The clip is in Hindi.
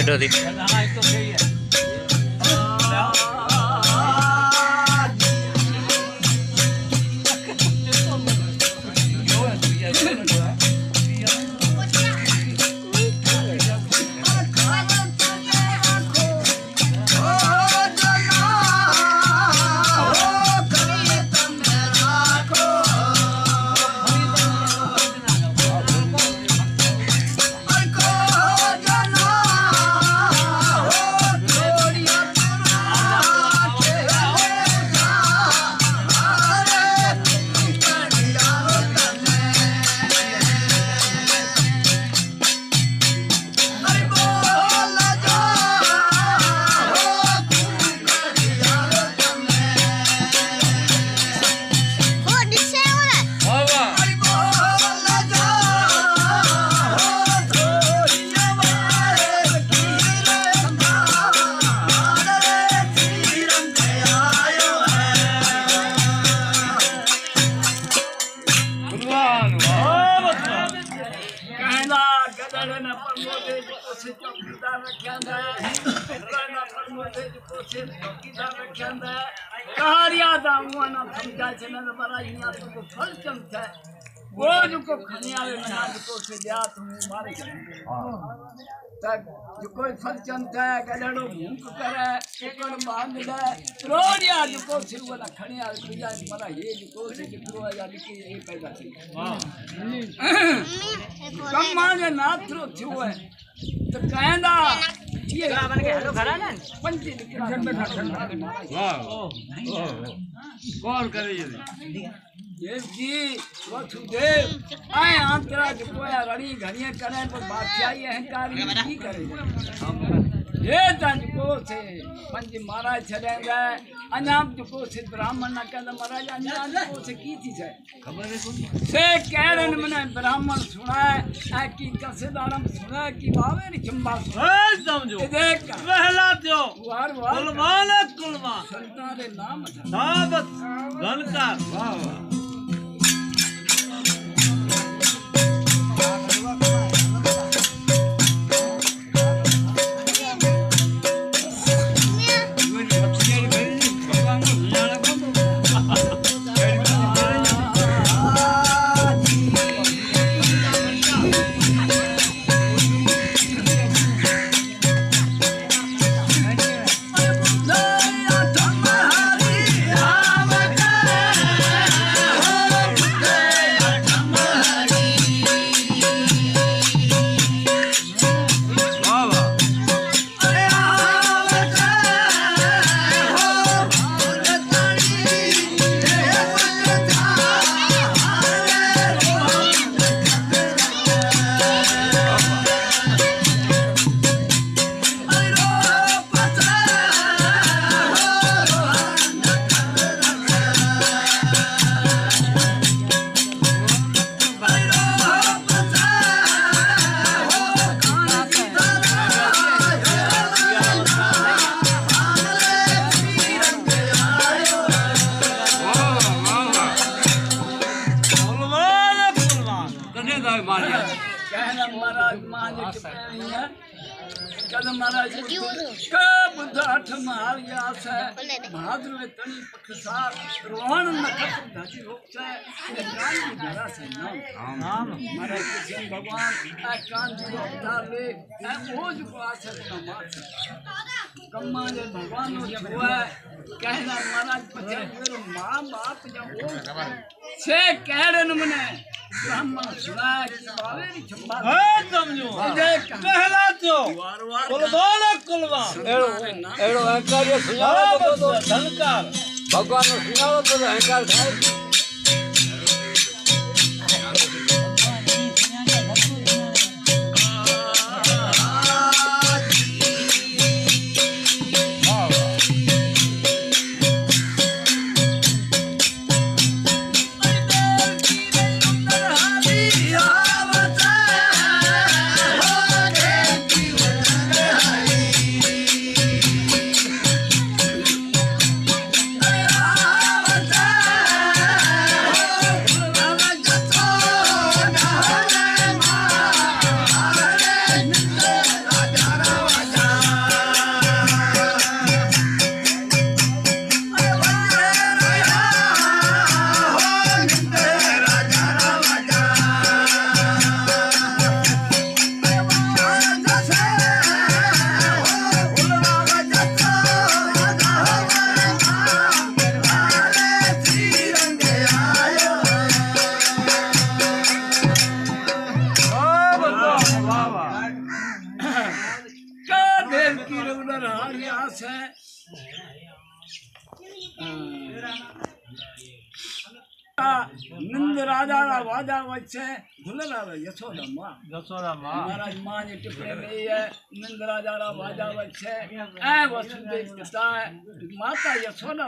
छो दी कोई फलचंद है गडड़ो भूख करे कोई बांध दे रोज यार को से वाला खणे आ तुझा मरा ये को से कितो या लिखी ये पैदा थी कम मांगे ना थरो थियो है तो कहंदा ये बन के हेलो खड़ा ना पंची वाह कौन करे ये जी वसुदेव आए आंतरा जो कोया रड़ी घड़ियां करे पर बादशाही अहंकार की करे ये तंज को से पंज महाराज छडेंगा अनाम जो को से ब्राह्मण ना कहंदा महाराज अनाम को से की थी है खबर है कौन से कहरन मने ब्राह्मण सुनाए आ की कसेदारम सुनाए की बावे री चंबा सुनाए समझो देख पहला त्यो कुलमान संता रे नाम साबत गलकार वाह वाह कदम महाराज कब दाठ मार गया से भाद्र में तनी पखसार रोहन नखत धजी होचे कान की धरा से नाम महाराज कृष्ण भगवान आ कान जी अवतार ले आ ओज को आसर कमात कम्मा जे भगवान नो हुआ कहना महाराज पछे मेरो मां बाप जब ओ से कहरन मने ब्राह्मण सुना बावे री छंबा है समझो पहला तो कुलवान कुलवा एड़ो अहंकार सुनाओ तो धनकार भगवान नो सुनाओ तो अहंकार खाए Bye. माता नंद राजा रा वाजा वच्छे गुलरा यशोदा मां महाराज मां जे टिपणे में है नंद राजा रा वाजा वच्छे ऐ वसुदेव पिता माता यशोदा